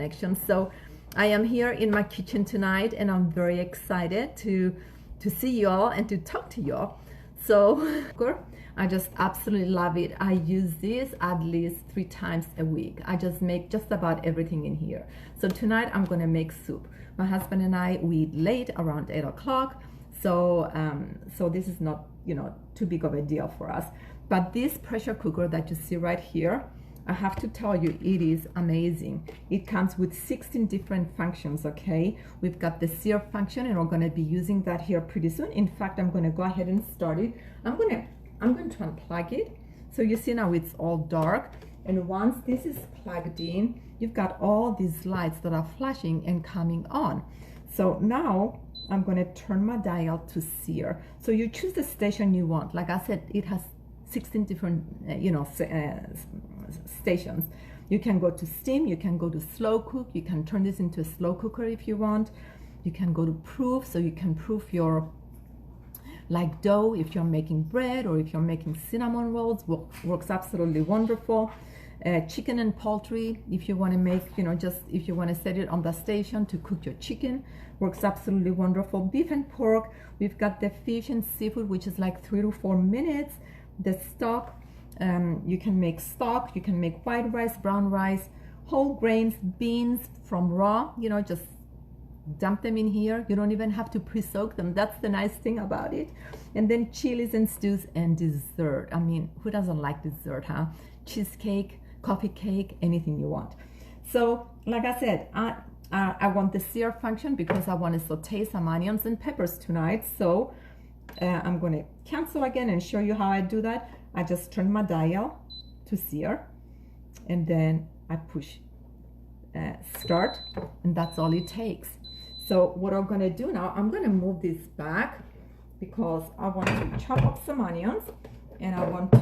connection. So I am here in my kitchen tonight, and I'm very excited to see you all and to talk to you all. So I just absolutely love it. I use this at least 3 times a week. I just make just about everything in here. So tonight I'm gonna make soup. My husband and I, we eat late, around 8 o'clock. So so this is not, you know, too big of a deal for us. But this pressure cooker that you see right here, I have to tell you, it is amazing. It comes with 16 different functions, okay? We've got the sear function, and we're gonna be using that here pretty soon. In fact, I'm gonna go ahead and start it. I'm going to unplug it. So you see now it's all dark. And once this is plugged in, you've got all these lights that are flashing and coming on. So now I'm gonna turn my dial to sear. So you choose the station you want. Like I said, it has 16 different, stations. You can go to steam, you can go to slow cook, you can turn this into a slow cooker if you want. You can go to proof, so you can proof your like dough if you're making bread or if you're making cinnamon rolls. Works absolutely wonderful. Chicken and poultry, if you want to make, just if you want to set it on the station to cook your chicken, works absolutely wonderful. Beef and pork, we've got the fish and seafood, which is like 3 to 4 minutes. The stock, you can make stock, you can make white rice, brown rice, whole grains, beans from raw, just dump them in here. You don't even have to pre-soak them. That's the nice thing about it. And then chilies and stews and dessert. I mean, who doesn't like dessert, huh? Cheesecake, coffee cake, anything you want. So like I said, I want the sear function because I want to saute some onions and peppers tonight. So I'm going to cancel again and show you how I do that. I just turn my dial to sear, and then I push start, and that's all it takes. So what I'm going to do now, I'm going to move this back because I want to chop up some onions, and I want to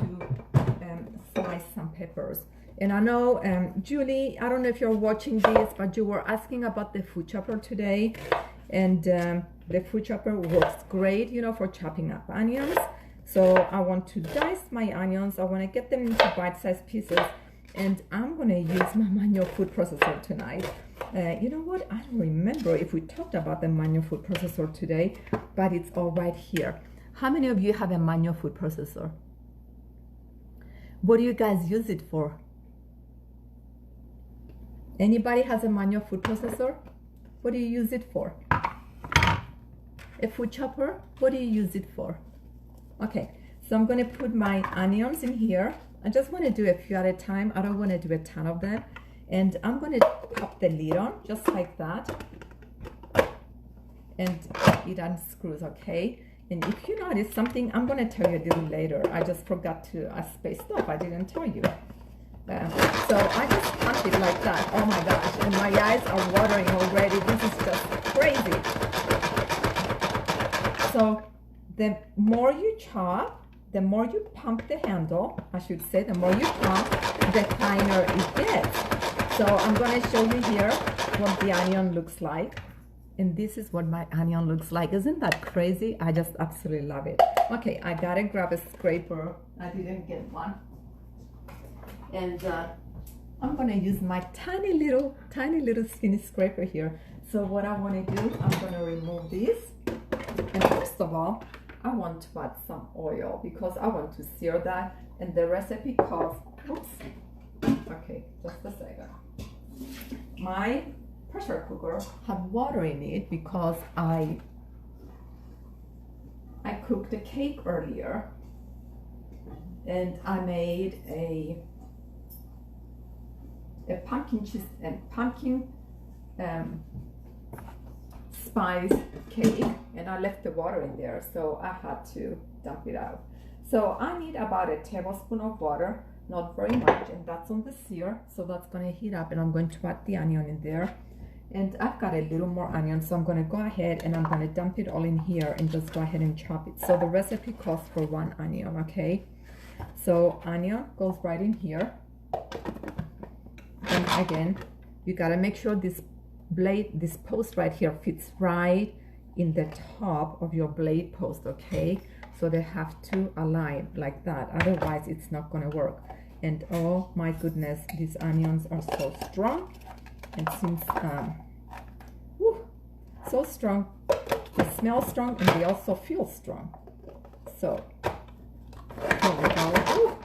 slice some peppers. And I know, Julie, I don't know if you're watching this, but you were asking about the food chopper today. And the food chopper works great, for chopping up onions. So I want to dice my onions. I want to get them into bite-sized pieces. And I'm going to use my manual food processor tonight. You know what? I don't remember if we talked about the manual food processor today, but it's all right here. How many of you have a manual food processor? What do you guys use it for? Anybody has a manual food processor? What do you use it for? A food chopper? What do you use it for? Okay, so I'm going to put my onions in here. I just want to do a few at a time. I don't want to do a ton of them. And I'm going to pop the lid on just like that. And it unscrews, okay? And if you notice something, I'm going to tell you a little later. I just forgot to spaced off. I didn't tell you. So I just pump it like that. Oh my gosh, and my eyes are watering already. This is just crazy. So the more you chop, the more you pump the handle, I should say, the more you pump, the finer it gets. So I'm going to show you here what the onion looks like. And this is what my onion looks like. Isn't that crazy? I just absolutely love it. Okay, I gotta grab a scraper. I didn't get one. And I'm gonna use my tiny little skinny scraper here. So what I want to do, I'm gonna remove this. And first of all, I want to add some oil because I want to sear that. And the recipe calls, oops, okay, just a second. My pressure cooker had water in it because I cooked a cake earlier, and I made a pumpkin cheese and pumpkin spice cake, and I left the water in there, so I had to dump it out. So I need about a tablespoon of water, not very much, and that's on the sear, so that's going to heat up, and I'm going to add the onion in there. And I've got a little more onion, so I'm going to go ahead and I'm going to dump it all in here and just go ahead and chop it. So the recipe calls for 1 onion, okay? So onion goes right in here. And again, you got to make sure this blade, this post right here fits right in the top of your blade post, okay? So they have to align like that, otherwise it's not going to work. And oh my goodness, these onions are so strong. It seems whew, so strong. They smell strong and they also feel strong. So here we go. Whew.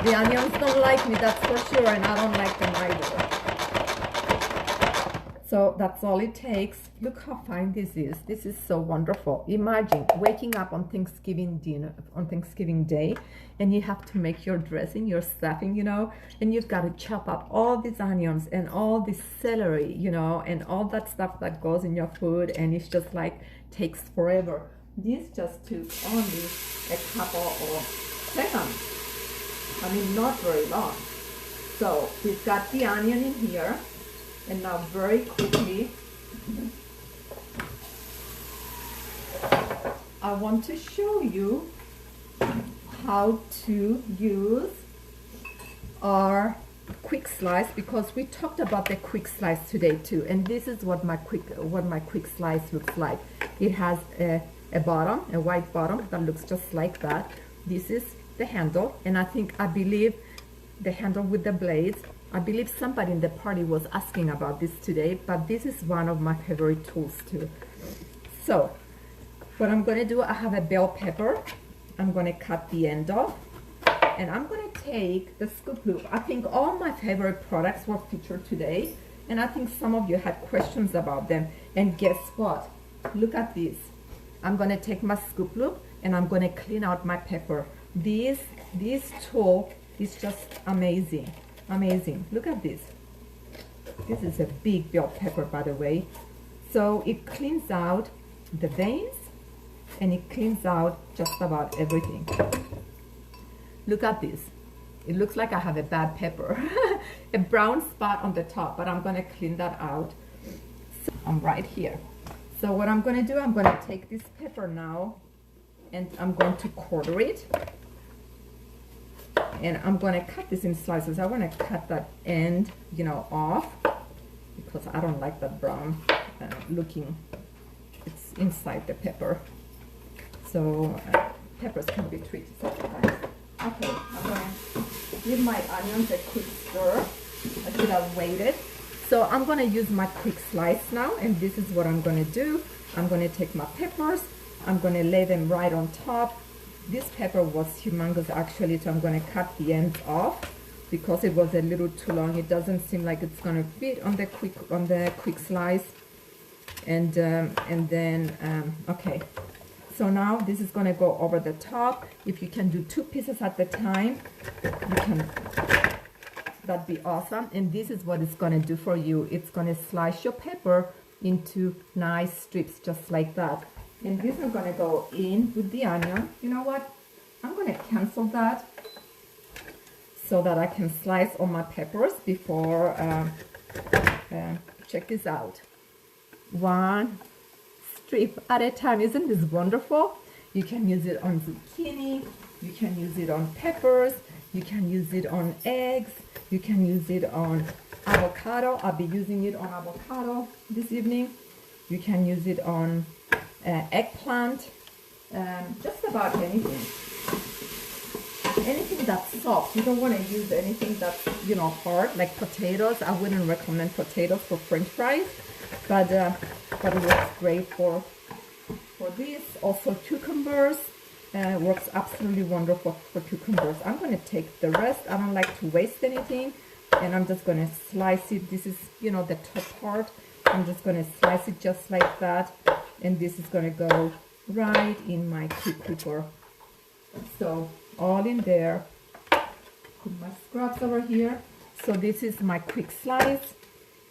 The onions don't like me, that's for sure, and I don't like them either. So that's all it takes. Look how fine this is. This is so wonderful. Imagine waking up on Thanksgiving dinner, on Thanksgiving Day, and you have to make your dressing, your stuffing, you know, and you've got to chop up all these onions and all this celery, you know, and all that stuff that goes in your food, and it's just like takes forever. This just took only a couple of seconds. I mean, not very long. So we've got the onion in here, and now very quickly, I want to show you how to use our quick slice, because we talked about the quick slice today too, and this is what my quick slice looks like. It has a bottom, a white bottom that looks just like that. This is the handle, and I believe the handle with the blades. I believe somebody in the party was asking about this today, but this is one of my favorite tools too. So what I'm going to do, I have a bell pepper. I'm going to cut the end off, and I'm going to take the scoop loop. I think all my favorite products were featured today, and I think some of you had questions about them. And guess what? Look at this. I'm going to take my scoop loop and I'm going to clean out my pepper. This tool is just amazing. Amazing. Look at this. This is a big bell pepper, by the way. So it cleans out the veins and it cleans out just about everything. Look at this. It looks like I have a bad pepper. A brown spot on the top, but I'm going to clean that out. So I'm right here. So what I'm going to do, I'm going to take this pepper now and I'm going to quarter it. And I'm going to cut this in slices. I want to cut that end, you know, off, because I don't like that brown looking. It's inside the pepper. So peppers can be tricky sometimes. Okay, I'm going to give my onions a quick stir. I should have waited. So I'm going to use my quick slice now, and this is what I'm going to do. I'm going to take my peppers. I'm going to lay them right on top. This pepper was humongous actually, so I'm going to cut the ends off because it was a little too long. It doesn't seem like it's going to fit on the quick slice. And then okay. So now this is going to go over the top. If you can do 2 pieces at the time, you can. That'd be awesome. And this is what it's going to do for you. It's going to slice your pepper into nice strips just like that. And this is going to go in with the onion. You know what? I'm going to cancel that so that I can slice all my peppers before. Check this out. 1 strip at a time. Isn't this wonderful? You can use it on zucchini. You can use it on peppers. You can use it on eggs. You can use it on avocado. I'll be using it on avocado this evening. You can use it on eggplant, just about anything. Anything that's soft. You don't want to use anything that's, you know, hard, like potatoes. I wouldn't recommend potatoes for French fries, but it works great for this. Also cucumbers. Works absolutely wonderful for cucumbers. I'm going to take the rest. I don't like to waste anything, and I'm just going to slice it. This is, you know, the top part. I'm just going to slice it just like that, and this is going to go right in my quick cooker. So all in there. Put my scraps over here. So this is my quick slice.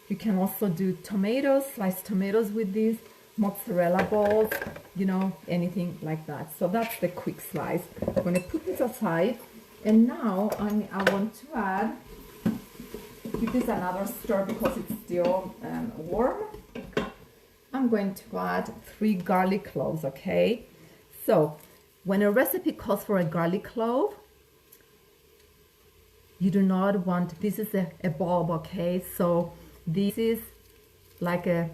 You can also do tomatoes, sliced tomatoes with this. Mozzarella balls, you know, anything like that. So that's the quick slice. I'm going to put this aside, and now I want to add, give this another stir because it's still warm. I'm going to add 3 garlic cloves, okay? So when a recipe calls for a garlic clove, you do not want, this is a bulb, okay? So this is like a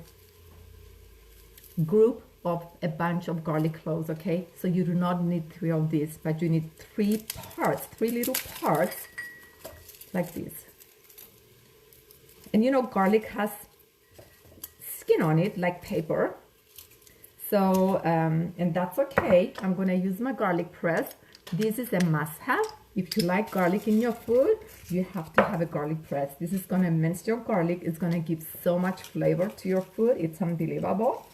group of a bunch of garlic cloves, okay? So you do not need 3 of these, but you need 3 parts, 3 little parts like this. And you know, garlic has skin on it like paper. So, and that's okay. I'm gonna use my garlic press. This is a must-have. If you like garlic in your food, you have to have a garlic press. This is gonna mince your garlic. It's gonna give so much flavor to your food. It's unbelievable.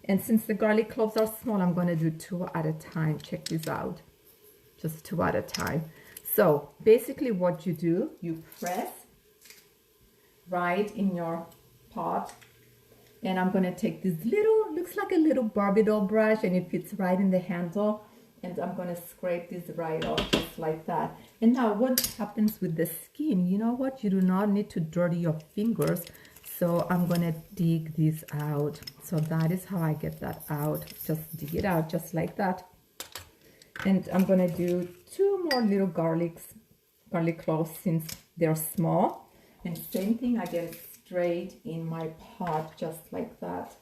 And since the garlic cloves are small, I'm gonna do 2 at a time. Check this out. Just 2 at a time. So basically what you do, you press right in your pot. And I'm gonna take this little, looks like a little Barbie doll brush, and it fits right in the handle. And I'm gonna scrape this right off just like that. And now what happens with the skin? You know what? You do not need to dirty your fingers. So I'm gonna dig this out. So that is how I get that out. Just dig it out just like that. And I'm gonna do 2 more little garlic cloves since they're small. And same thing, I get it straight in my pot just like that.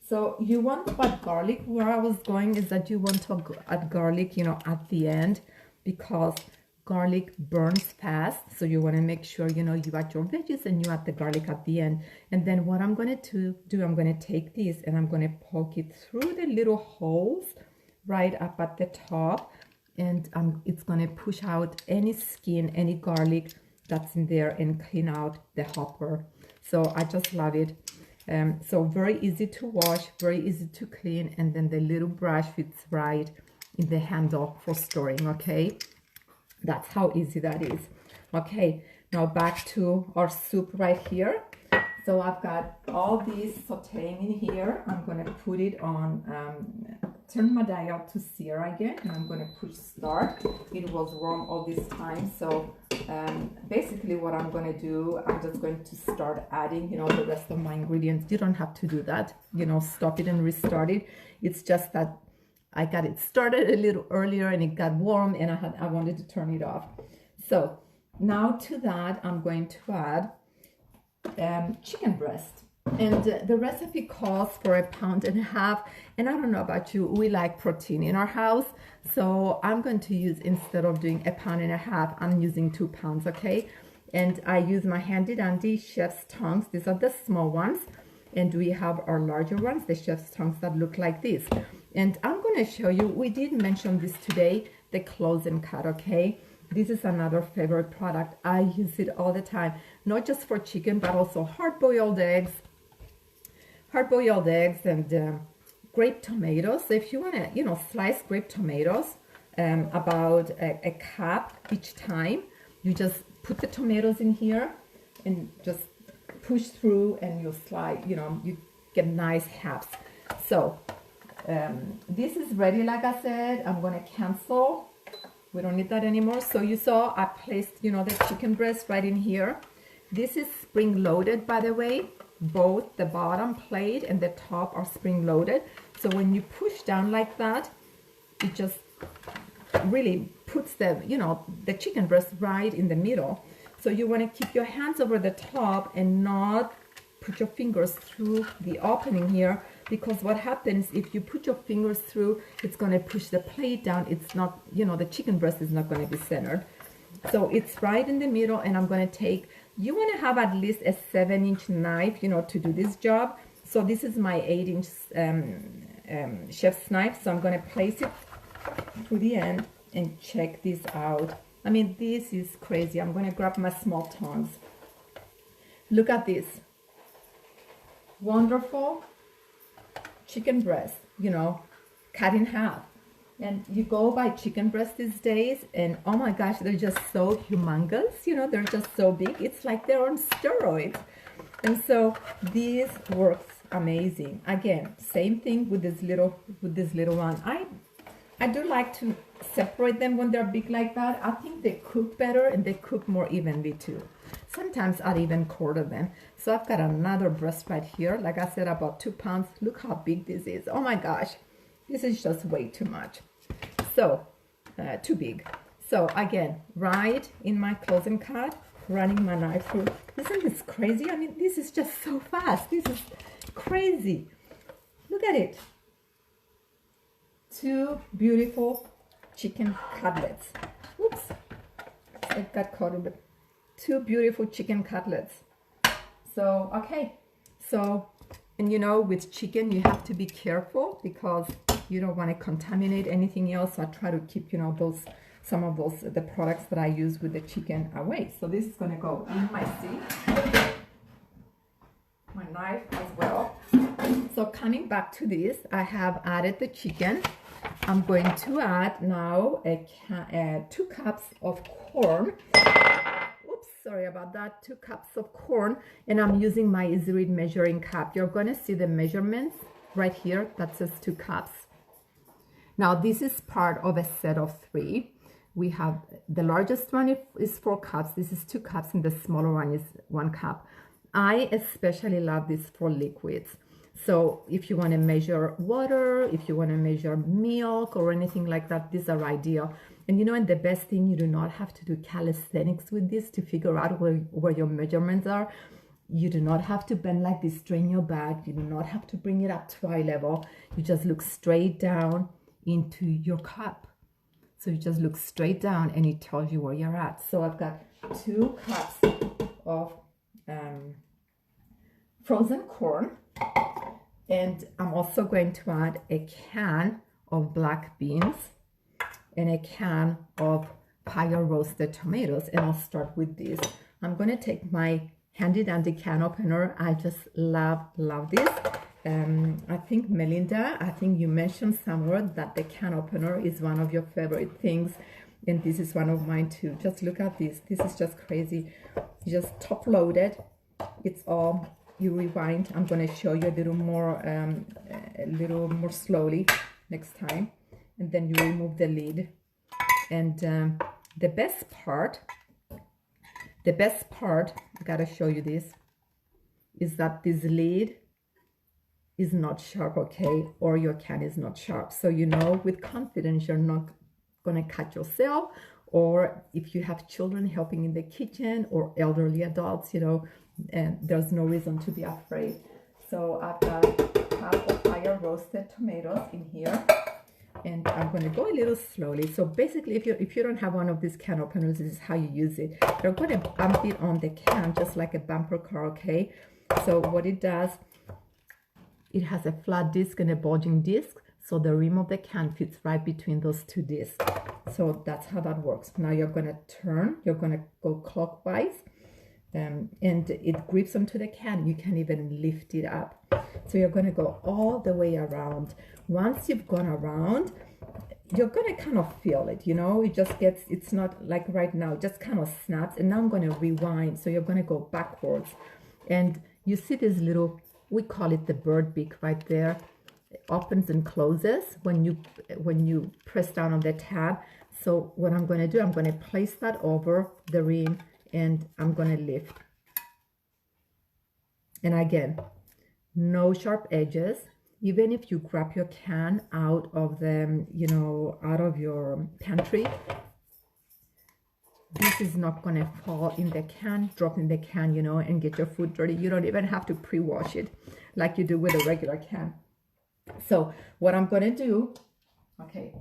So you want to add garlic. Where I was going is that you want to add garlic, you know, at the end, because garlic burns fast. So you want to make sure, you know, you add your veggies and you add the garlic at the end. And then what I'm going to do, I'm going to take this and I'm going to poke it through the little holes right up at the top. And it's going to push out any skin, any garlic that's in there and clean out the hopper. So I just love it. So very easy to wash, very easy to clean, and then the little brush fits right in the handle for storing, okay? That's how easy that is. Okay, now back to our soup right here. So I've got all these sauteing in here. I'm gonna put it on, turn my dial to 0 again, and I'm gonna push start. It was warm all this time, so basically what I'm gonna do, I'm just going to start adding, you know, the rest of my ingredients. You don't have to do that, you know, stop it and restart it. It's just that I got it started a little earlier and it got warm and I wanted to turn it off. So now to that, I'm going to add chicken breast. And the recipe calls for 1.5 pounds. And I don't know about you, we like protein in our house. So I'm going to use, instead of doing 1.5 pounds, I'm using 2 pounds, okay? And I use my handy dandy chef's tongs. These are the small ones. And we have our larger ones, the chef's tongs that look like this. And I'm going to show you, we did mention this today, the close and cut, okay? This is another favorite product. I use it all the time, not just for chicken, but also hard-boiled eggs and grape tomatoes. So if you want to, you know, slice grape tomatoes, about a cup each time, you just put the tomatoes in here and just push through and you slide, you know, you get nice halves. So this is ready. Like I said, I'm going to cancel. We don't need that anymore. So you saw I placed, you know, the chicken breast right in here. This is spring loaded, by the way. Both the bottom plate and the top are spring loaded. So when you push down like that, it just really puts the, you know, the chicken breast right in the middle. So you want to keep your hands over the top and not put your fingers through the opening here, because what happens if you put your fingers through, it's going to push the plate down. It's not, you know, the chicken breast is not going to be centered. So it's right in the middle, and I'm going to take, you want to have at least a 7-inch knife, you know, to do this job. So this is my 8-inch chef's knife. So I'm going to place it to the end and check this out. I mean, this is crazy. I'm going to grab my small tongs. Look at this. Wonderful chicken breast, you know, cut in half. And you go buy chicken breast these days, and oh my gosh, they're just so humongous, you know, they're just so big. It's like they're on steroids. And so this works amazing. Again, same thing with this little one. I do like to separate them when they're big like that. I think they cook better and they cook more evenly too. Sometimes I'd even quarter them. So I've got another breast right here. Like I said, about 2 pounds. Look how big this is. Oh my gosh, this is just way too much. So, too big. So again, right in my close and cut, running my knife through. Isn't this crazy? I mean, this is just so fast. This is crazy. Look at it. 2 beautiful chicken cutlets. Oops, it got caught in the 2 beautiful chicken cutlets. So, okay. So, and you know, with chicken, you have to be careful because you don't want to contaminate anything else. I try to keep, you know, some of the products that I use with the chicken away. So this is going to go in my sink. My knife as well. So coming back to this, I have added the chicken. I'm going to add now 2 cups of corn. Oops, sorry about that. 2 cups of corn, and I'm using my Easy Read measuring cup. You're going to see the measurements right here. That says 2 cups. Now this is part of a set of 3. We have the largest one is 4 cups. This is 2 cups, and the smaller one is 1 cup. I especially love this for liquids. So if you want to measure water, if you want to measure milk or anything like that, these are ideal. And you know, and the best thing, you do not have to do calisthenics with this to figure out where your measurements are. You do not have to bend like this, strain your back. You do not have to bring it up to eye level. You just look straight down into your cup. So you just look straight down and it tells you where you're at. So I've got 2 cups of frozen corn, and I'm also going to add a can of black beans and a can of fire roasted tomatoes. And I'll start with this. I'm going to take my handy dandy can opener. I just love this. I think Melinda, I think you mentioned somewhere that the can opener is one of your favorite things, and this is one of mine too. Just look at this. This is just crazy. You just top loaded. It's all, you rewind. I'm going to show you a little more slowly next time, and then you remove the lid. And the best part, I gotta show you this, is that this lid is not sharp, okay, or your can is not sharp. So you know with confidence you're not gonna cut yourself, or if you have children helping in the kitchen or elderly adults, you know, and there's no reason to be afraid. So I've got half of fire roasted tomatoes in here, and I'm going to go a little slowly. So basically, if you don't have one of these can openers, this is how you use it. You're going to bump it on the can just like a bumper car, okay? So what it does, it has a flat disc and a bulging disc, so the rim of the can fits right between those 2 discs. So that's how that works. Now you're going to turn, you're going to go clockwise, and it grips onto the can. You can even lift it up. So you're going to go all the way around. Once you've gone around, you're going to kind of feel it, you know, it just gets, it's not like right now, it just kind of snaps. And now I'm going to rewind. So you're going to go backwards, and you see this little, we call it the bird beak right there. It opens and closes when you press down on the tab. So what I'm going to do, I'm going to place that over the rim, and I'm going to lift. And again, no sharp edges. Even if you grab your can out of the, you know, out of your pantry, this is not going to fall in the can, drop in the can, you know, and get your food dirty. You don't even have to pre-wash it like you do with a regular can. So what I'm going to do, okay,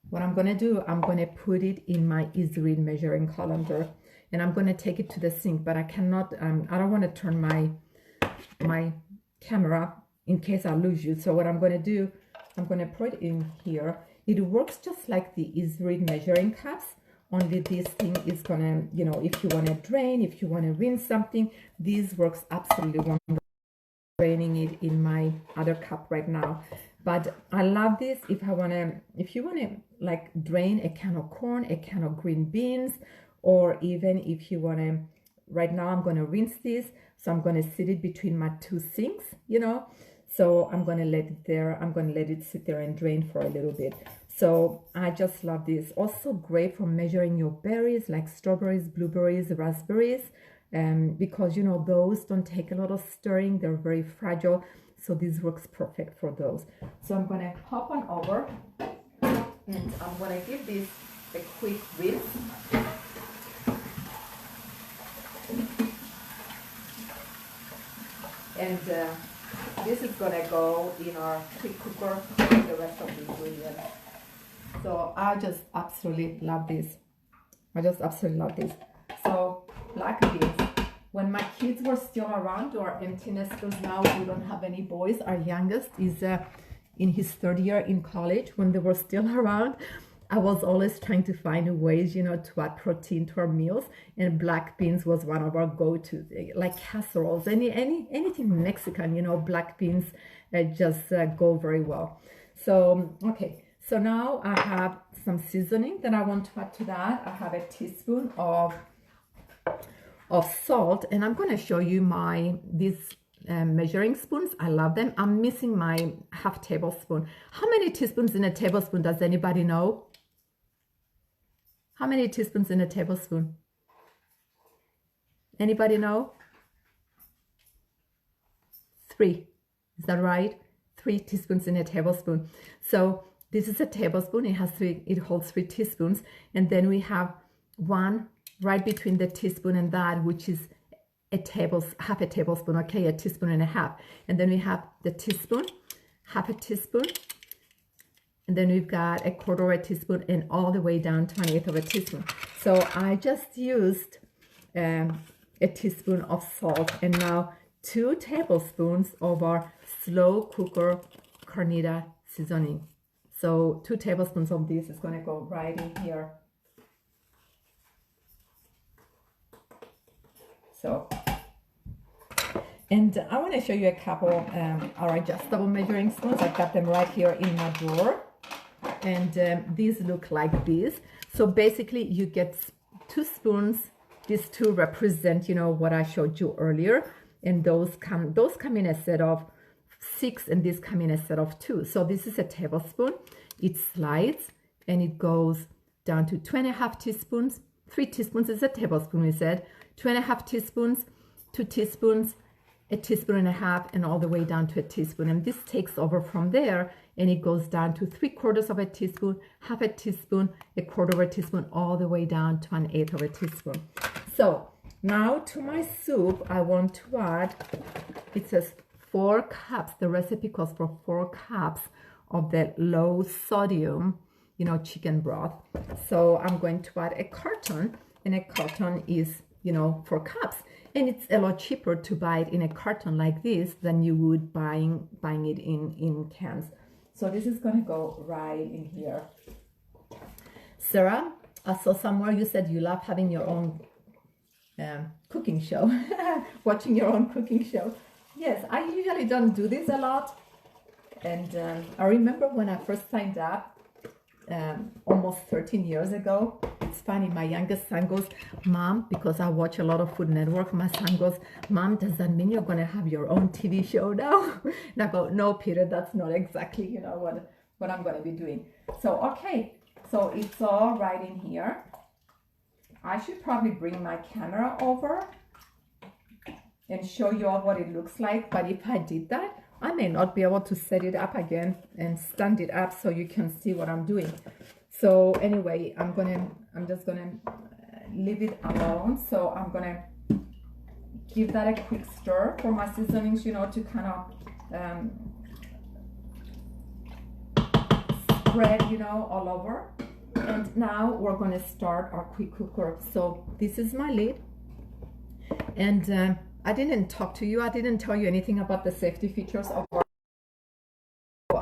what I'm going to do, I'm going to put it in my Easy Read measuring colander, and I'm going to take it to the sink, but I cannot, I don't want to turn my camera in case I lose you. So what I'm going to do, I'm going to put it in here. It works just like the Easy Read measuring cups, only this thing is going to, you know, if you want to drain, if you want to rinse something, this works absolutely wonderful. Draining it in my other cup right now. But I love this if you want to like drain a can of corn, a can of green beans, or even if you want to, right now I'm going to rinse this. So I'm going to sit it between my 2 sinks, you know. So I'm going to let it there. I'm going to let it sit there and drain for a little bit. So I just love this. Also great for measuring your berries like strawberries, blueberries, raspberries. Because, you know, those don't take a lot of stirring. They're very fragile. So this works perfect for those. So I'm going to hop on over, and I'm going to give this a quick rinse. And this is gonna go in our quick cooker with the rest of the ingredients. So I just absolutely love this. I just absolutely love this. So black beans. When my kids were still around, or empty nesters now, we don't have any boys. Our youngest is in his third year in college. When they were still around, I was always trying to find ways, you know, to add protein to our meals, and black beans was one of our go-to, like casseroles, anything Mexican, you know, black beans just go very well. So, okay, so now I have some seasoning that I want to add to that. I have a teaspoon of salt, and I'm going to show you these measuring spoons. I love them. I'm missing my half tablespoon. How many teaspoons in a tablespoon? Does anybody know? How many teaspoons in a tablespoon? Anybody know? 3. Is that right? 3 teaspoons in a tablespoon. So this is a tablespoon. It holds 3 teaspoons, and then we have one right between the teaspoon and that, which is half a tablespoon. Okay, a teaspoon and a half, and then we have the teaspoon, half a teaspoon, and then we've got a quarter of a teaspoon, and all the way down to 1/8 of a teaspoon. So I just used a teaspoon of salt, and now 2 tablespoons of our slow cooker carnita seasoning. So 2 tablespoons of this is going to go right in here. So, and I want to show you a couple our adjustable measuring spoons. I've got them right here in my drawer, and these look like this. So basically you get 2 spoons. These 2 represent, you know, what I showed you earlier, and those come in a set of 6, and these come in a set of 2. So this is a tablespoon. It slides and it goes down to 2.5 teaspoons. 3 teaspoons is a tablespoon, we said. 2.5 teaspoons, 2 teaspoons, a teaspoon and a half, and all the way down to a teaspoon. And this takes over from there, and it goes down to 3/4 of a teaspoon, half a teaspoon, a quarter of a teaspoon, all the way down to 1/8 of a teaspoon. So now to my soup, I want to add, it says 4 cups. The recipe calls for 4 cups of the low sodium, you know, chicken broth. So I'm going to add a carton, and a carton is, you know, 4 cups, and it's a lot cheaper to buy it in a carton like this than you would buying it in cans. So this is going to go right in here. Sarah, I saw somewhere you said you love having your own cooking show, watching your own cooking show. Yes, I usually don't do this a lot, and I remember when I first signed up almost 13 years ago. It's funny, my youngest son goes, Mom, because I watch a lot of Food Network, my son goes, Mom, does that mean you're going to have your own TV show now? And I go, no, Peter, that's not exactly, you know, what I'm going to be doing. So, okay, so it's all right in here. I should probably bring my camera over and show you all what it looks like, but if I did that, I may not be able to set it up again and stand it up so you can see what I'm doing. So anyway, I'm just gonna leave it alone. So I'm gonna give that a quick stir for my seasonings, you know, to kind of spread, you know, all over. And now we're gonna start our quick cooker. So this is my lid, and I didn't talk to you. I didn't tell you anything about the safety features of our.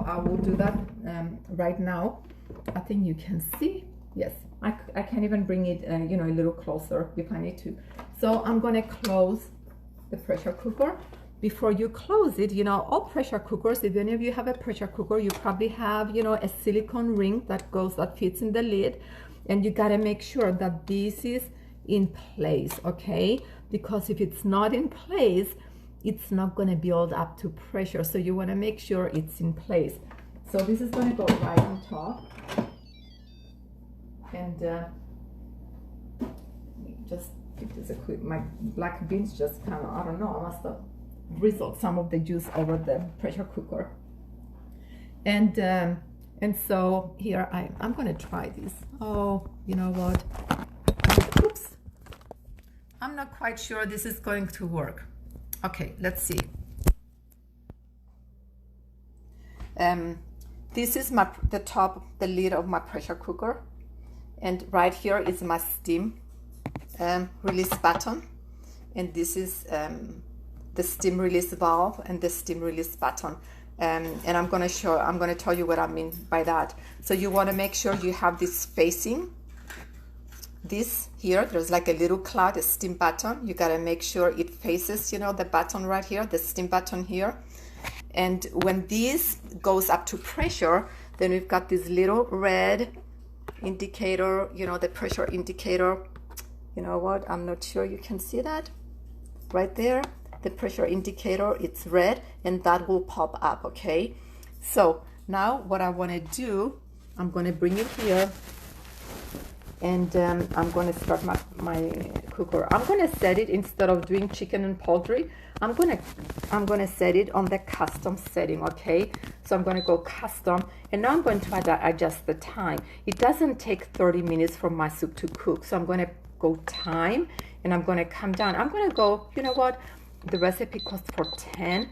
I will do that right now. I think you can see. Yes, I can even bring it, you know, a little closer if I need to. So I'm going to close the pressure cooker. Before you close it, you know, all pressure cookers, if any of you have a pressure cooker, you probably have, you know, a silicone ring that fits in the lid, and you got to make sure that this is in place, okay? Because if it's not in place, it's not going to build up to pressure. So you want to make sure it's in place. So this is going to go right on top. And just give this a quick, my black beans just kind of, I don't know, I must have drizzled some of the juice over the pressure cooker. And so here I'm going to try this. Oh, you know what? Oops. I'm not quite sure this is going to work. Okay, let's see. This is the lid of my pressure cooker, and right here is my steam release button, and this is the steam release valve and the steam release button. And I'm going to tell you what I mean by that. So you want to make sure you have this facing this here. There's like a little cloud, a steam button. You got to make sure it faces, you know, the button right here, the steam button here. And when this goes up to pressure, then we've got this little red indicator, you know, the pressure indicator. You know what? I'm not sure you can see that right there. The pressure indicator, it's red, and that will pop up. Okay, so now what I want to do, I'm going to bring it here, and I'm going to start my cooker. I'm going to set it, instead of doing chicken and poultry, I'm going to set it on the custom setting. Okay, so I'm going to go custom, and now I'm going to adjust the time. It doesn't take 30 minutes for my soup to cook, so I'm going to go time, and I'm going to come down. I'm going to go, you know what, the recipe calls for 10,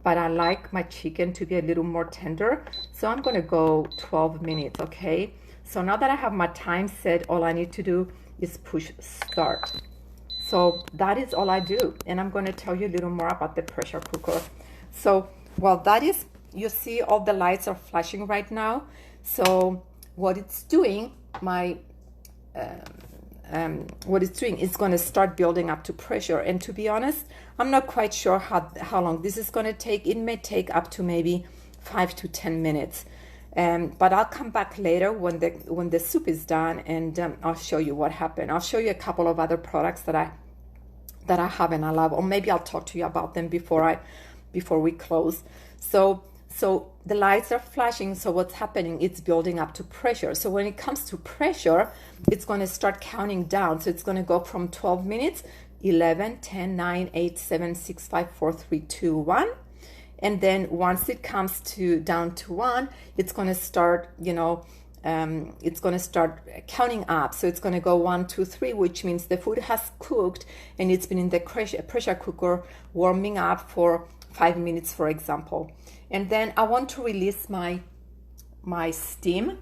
but I like my chicken to be a little more tender, so I'm going to go 12 minutes. Okay, so now that I have my time set, all I need to do is push start. So that is all I do, and I'm going to tell you a little more about the pressure cooker. So while that is, you see all the lights are flashing right now. So what it's doing, what it's doing is going to start building up to pressure. And to be honest, I'm not quite sure how long this is going to take. It may take up to maybe 5 to 10 minutes. But I'll come back later when the soup is done, and I'll show you what happened. I'll show you a couple of other products that I have and I love, or maybe I'll talk to you about them before we close. So the lights are flashing. So what's happening? It's building up to pressure. So when it comes to pressure, it's going to start counting down. So it's going to go from 12 minutes, 11, 10, 9, 8, 7, 6, 5, 4, 3, 2, 1. And then once it comes down to 1, it's going to start, you know, it's going to start counting up. So it's going to go 1, 2, 3, which means the food has cooked and it's been in the pressure cooker warming up for 5 minutes, for example. And then I want to release my steam.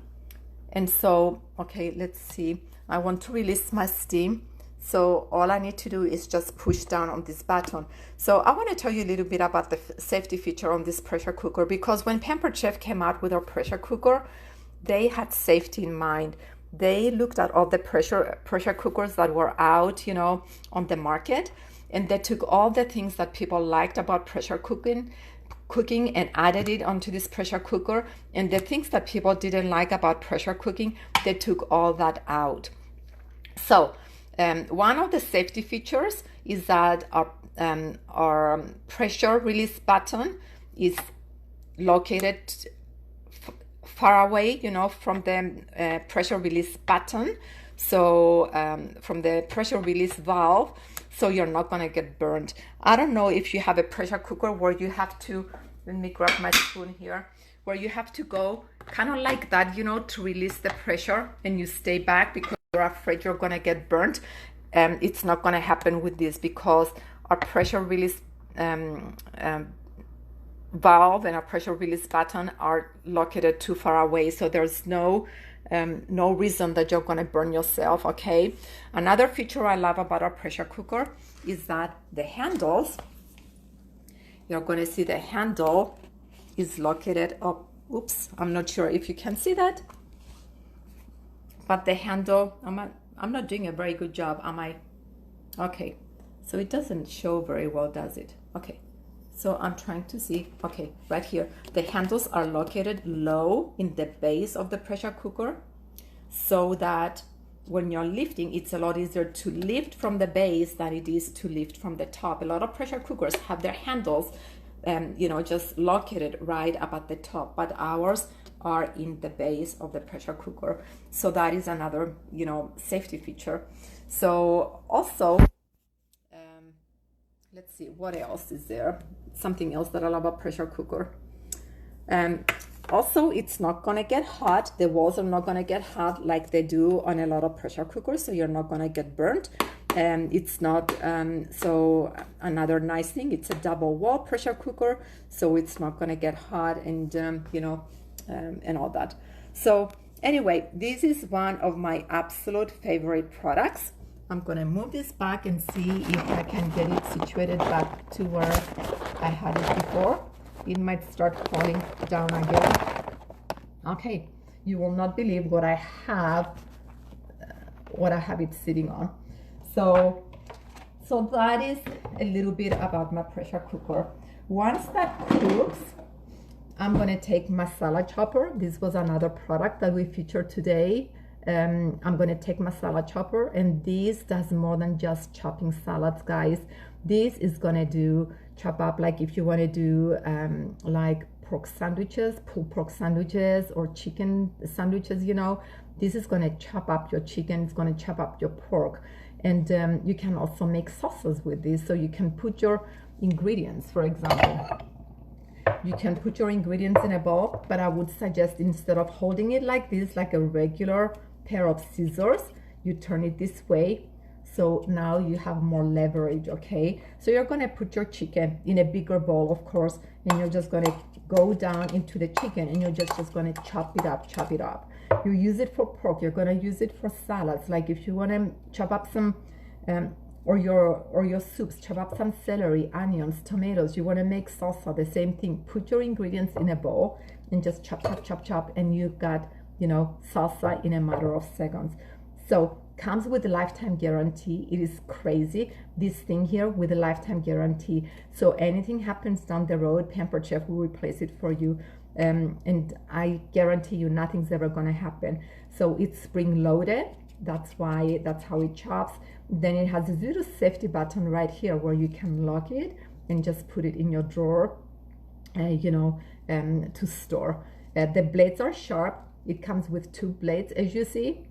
And so, okay, let's see. I want to release my steam. So all I need to do is just push down on this button. So I want to tell you a little bit about the safety feature on this pressure cooker, because when Pampered Chef came out with our pressure cooker, they had safety in mind. They looked at all the pressure cookers that were out, you know, on the market, and they took all the things that people liked about pressure cooking and added it onto this pressure cooker. And the things that people didn't like about pressure cooking, they took all that out. So one of the safety features is that our pressure release button is located far away, you know, from the pressure release button. So from the pressure release valve, so you're not going to get burned. I don't know if you have a pressure cooker where you have to, let me grab my spoon here, where you have to go kind of like that, you know, to release the pressure, and you stay back because you're afraid you're going to get burnt. It's not going to happen with this, because our pressure release valve and our pressure release button are located too far away, so there's no reason that you're going to burn yourself. Okay, another feature I love about our pressure cooker is that the handles, you're going to see the handle is located up. Oops, I'm not sure if you can see that, but the handle, I'm not doing a very good job, am I? Okay, so it doesn't show very well, does it? Okay, so I'm trying to see. Okay, right here, the handles are located low in the base of the pressure cooker, so that when you're lifting, it's a lot easier to lift from the base than it is to lift from the top. A lot of pressure cookers have their handles you know, just located right up at the top, but ours are in the base of the pressure cooker. So that is another, you know, safety feature. So also, let's see, what else is there? Something else that I love about pressure cooker. Also, it's not gonna get hot. The walls are not gonna get hot like they do on a lot of pressure cookers, so you're not gonna get burnt. It's not so another nice thing, it's a double wall pressure cooker, so it's not going to get hot and you know, and all that. So anyway, this is one of my absolute favorite products. I'm going to move this back and see if I can get it situated back to where I had it before. It might start falling down again. Okay, you will not believe what I have it sitting on. So that is a little bit about my pressure cooker. Once that cooks, I'm going to take masala chopper. This was another product that we featured today. I'm going to take masala chopper, and this does more than just chopping salads, guys. This is going to do chop up, like if you want to do like pork sandwiches, pulled pork sandwiches, or chicken sandwiches, you know, this is going to chop up your chicken, it's going to chop up your pork. And you can also make sauces with this. So you can put your ingredients, for example, you can put your ingredients in a bowl, but I would suggest instead of holding it like this, like a regular pair of scissors, you turn it this way. So now you have more leverage, okay? So you're gonna put your chicken in a bigger bowl, of course, and you're just gonna go down into the chicken and you're just gonna chop it up, chop it up. You use it for pork, you're gonna use it for salads. Like if you wanna chop up some, or your soups, chop up some celery, onions, tomatoes, you wanna make salsa, the same thing. Put your ingredients in a bowl and just chop, chop, chop, chop, and you've got, you know, salsa in a matter of seconds. So comes with a lifetime guarantee. It is crazy, this thing here with a lifetime guarantee. So anything happens down the road, Pampered Chef will replace it for you. And I guarantee you nothing's ever gonna happen. So it's spring loaded. That's how it chops. Then it has this little safety button right here where you can lock it and just put it in your drawer, you know, to store. The blades are sharp. It comes with 2 blades, as you see.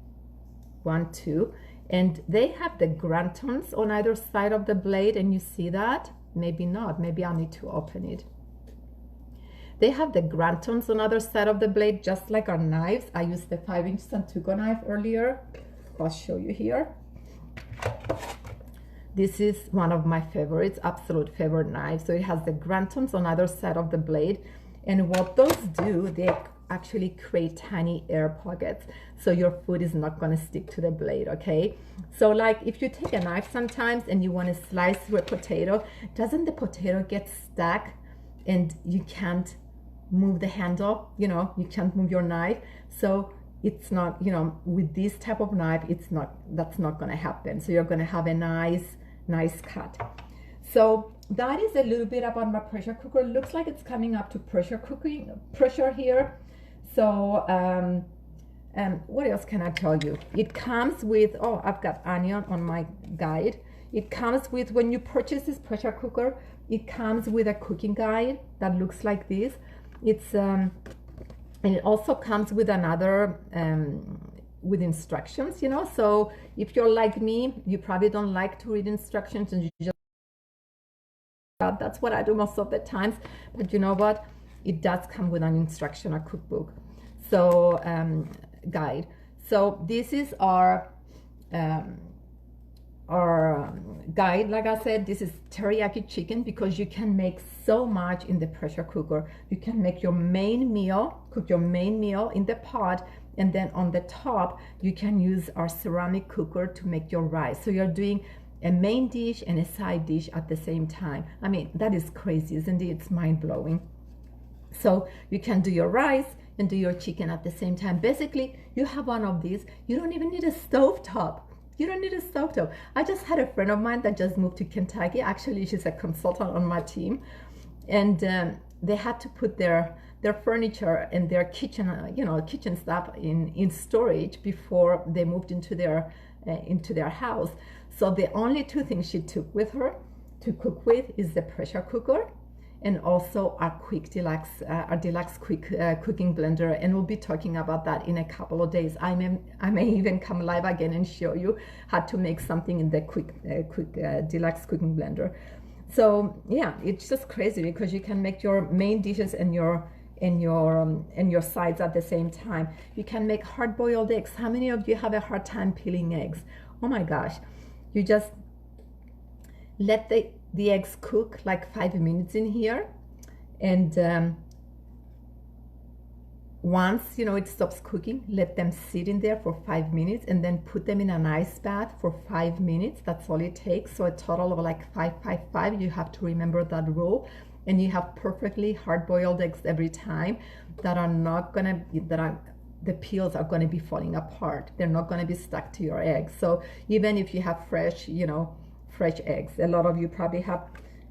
1, 2, and they have the grantons on either side of the blade, and you see that? Maybe not, maybe I'll need to open it. They have the grantons on either side of the blade, just like our knives. I used the 5-inch Santugo knife earlier. I'll show you here. This is one of my favorites, absolute favorite knives. So it has the grantons on either side of the blade, and what those do, they actually create tiny air pockets, so your food is not going to stick to the blade, okay? So like if you take a knife sometimes and you want to slice through a potato, doesn't the potato get stuck and you can't move the handle, you know, you can't move your knife? So it's not, you know, with this type of knife, that's not going to happen. So you're going to have a nice cut. So that is a little bit about my pressure cooker. Looks like it's coming up to pressure here. So what else can I tell you? It comes with, oh, I've got onion on my guide. It comes with, when you purchase this pressure cooker, it comes with a cooking guide that looks like this. It's and it also comes with another with instructions, you know. So if you're like me, you probably don't like to read instructions, and you just, that's what I do most of the times. But you know what? It does come with an instruction, a cookbook, so guide. So this is our guide. Like I said, this is teriyaki chicken, because you can make so much in the pressure cooker. You can make your main meal, cook your main meal in the pot, and then on the top you can use our ceramic cooker to make your rice. So you're doing a main dish and a side dish at the same time. I mean, that is crazy, isn't it? It's mind-blowing. So you can do your rice and do your chicken at the same time. Basically, you have one of these. You don't even need a stovetop. You don't need a stovetop. I just had a friend of mine that just moved to Kentucky. Actually, she's a consultant on my team. And they had to put their furniture and their kitchen, you know, kitchen stuff in storage before they moved into their house. So the only 2 things she took with her to cook with is the pressure cooker, and also our deluxe quick cooking blender, and we'll be talking about that in a couple of days. I may even come live again and show you how to make something in the quick deluxe cooking blender. So yeah, it's just crazy, because you can make your main dishes and your sides at the same time. You can make hard-boiled eggs. How many of you have a hard time peeling eggs? Oh my gosh. You just let the eggs cook like 5 minutes in here, and once you know it stops cooking, let them sit in there for 5 minutes, and then put them in an ice bath for 5 minutes. That's all it takes. So a total of like 5 you have to remember that rule, and you have perfectly hard-boiled eggs every time that are not gonna the peels are going to be falling apart. They're not going to be stuck to your eggs. So even if you have fresh, you know, fresh eggs, a lot of you probably have,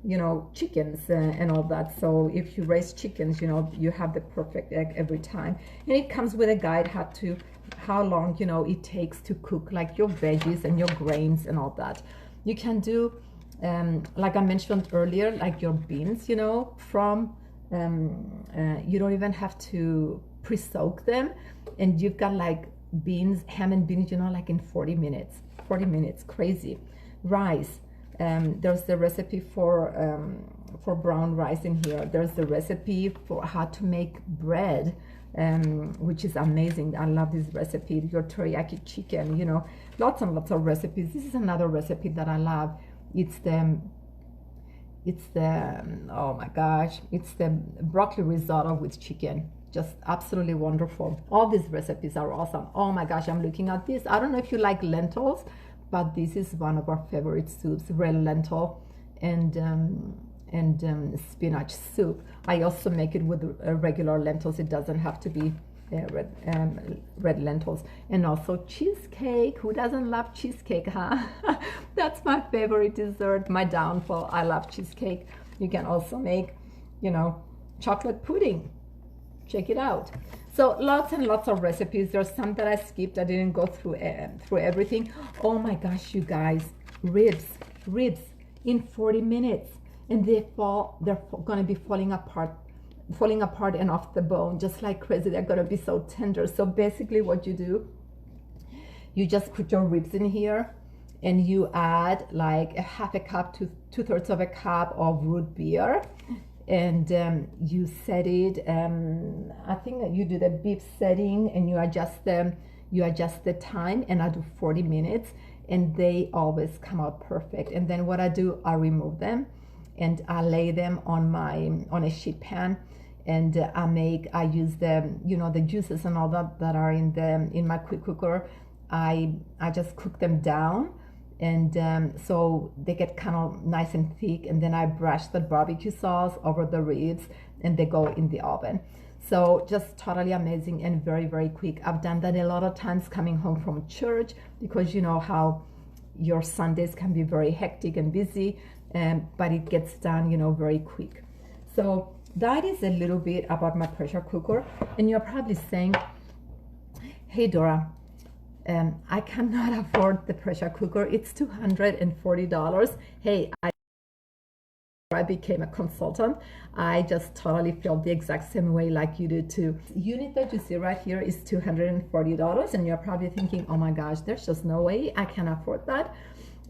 you know, chickens and all that. So if you raise chickens, you know, you have the perfect egg every time. And it comes with a guide how long, you know, it takes to cook like your veggies and your grains and all that. You can do, like I mentioned earlier, like your beans, you know, from, you don't even have to pre-soak them, and you've got like beans, ham and beans, you know, like in 40 minutes, crazy. Rice, there's the recipe for brown rice in here. There's the recipe for how to make bread, which is amazing. I love this recipe. Your teriyaki chicken, you know, lots and lots of recipes. This is another recipe that I love. It's the oh my gosh, it's the broccoli risotto with chicken. Just absolutely wonderful. All these recipes are awesome. Oh my gosh, I'm looking at this. I don't know if you like lentils, but this is one of our favorite soups, red lentil and spinach soup. I also make it with regular lentils. It doesn't have to be red lentils. And also cheesecake. Who doesn't love cheesecake, huh? That's my favorite dessert, my downfall. I love cheesecake. You can also make, you know, chocolate pudding. Check it out. So lots and lots of recipes. There's some that I skipped. I didn't go through everything. Oh my gosh, you guys, ribs in 40 minutes, and they're gonna be falling apart and off the bone just like crazy. They're gonna be so tender. So basically what you do, you just put your ribs in here, and you add like a half a cup to 2/3 of a cup of root beer, and you set it, I think that you do the beef setting, and you adjust the time, and I do 40 minutes, and they always come out perfect. And then what I do, I remove them, and I lay them on a sheet pan, and I use the, you know, the juices and all that are in my quick cooker. I just cook them down, and so they get kind of nice and thick, and then I brush the barbecue sauce over the ribs, and they go in the oven. So just totally amazing and very, very quick. I've done that a lot of times coming home from church, because you know how your Sundays can be very hectic and busy, but it gets done, you know, very quick. So that is a little bit about my pressure cooker. And you're probably saying, hey Dora, I cannot afford the pressure cooker. It's $240. Hey, I became a consultant. I just totally felt the exact same way like you do too. Unit that you see right here is $240, and you're probably thinking, oh my gosh, there's just no way I can afford that.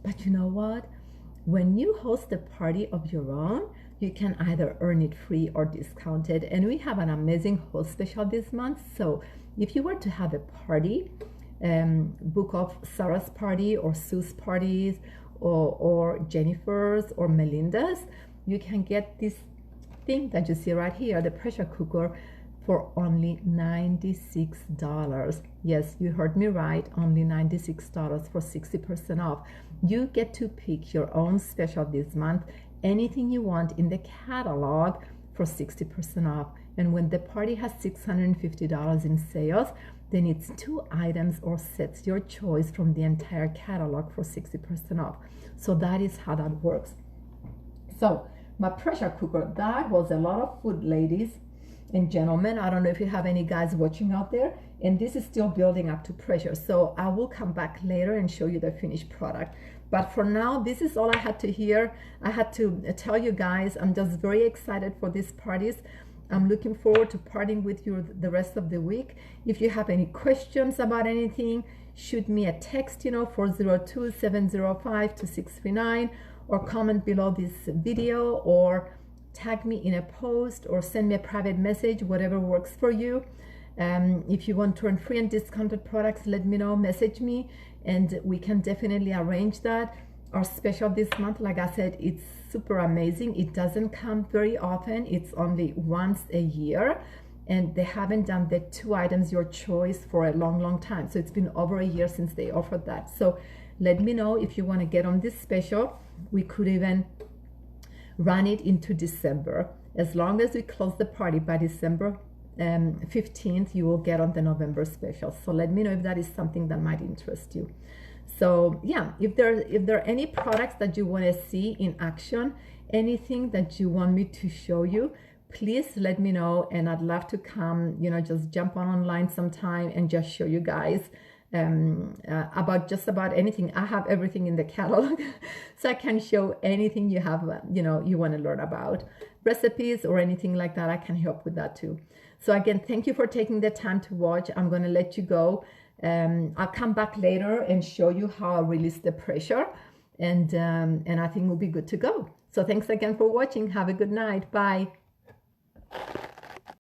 But you know what? When you host a party of your own, you can either earn it free or discounted. And we have an amazing host special this month. So if you were to have a party, book of Sarah's party or Sue's parties or Jennifer's or Melinda's, you can get this thing that you see right here, the pressure cooker, for only $96. Yes, you heard me right, only $96 for 60% off. You get to pick your own special this month, anything you want in the catalog for 60% off. And when the party has $650 in sales, then it's 2 items or sets, your choice, from the entire catalog for 60% off. So that is how that works. So my pressure cooker, that was a lot of food, ladies and gentlemen. I don't know if you have any guys watching out there, and this is still building up to pressure. So I will come back later and show you the finished product. But for now, this is all I had to tell you guys. I'm just very excited for these parties. I'm looking forward to partying with you the rest of the week. If you have any questions about anything, shoot me a text, 402-705-2639, or comment below this video, or tag me in a post, or send me a private message, whatever works for you. If you want to earn free and discounted products, let me know, message me, and we can definitely arrange that. Our special this month, like I said, it's super amazing. It doesn't come very often. It's only once a year, and they haven't done the 2 items your choice for a long time. So it's been over a year since they offered that. So let me know if you want to get on this special. We could even run it into December. As long as we close the party by December 15th, you will get on the November special. So let me know if that is something that might interest you. So yeah, if there are any products that you want to see in action, anything that you want me to show you, please let me know, and I'd love to come, just jump online sometime and just show you guys about just about anything. I have everything in the catalog, so I can show anything you have, you want to learn about, recipes or anything like that. I can help with that too. So again, thank you for taking the time to watch. I'm going to let you go. I'll come back later and show you how I release the pressure, and I think we'll be good to go. So thanks again for watching. Have a good night. Bye.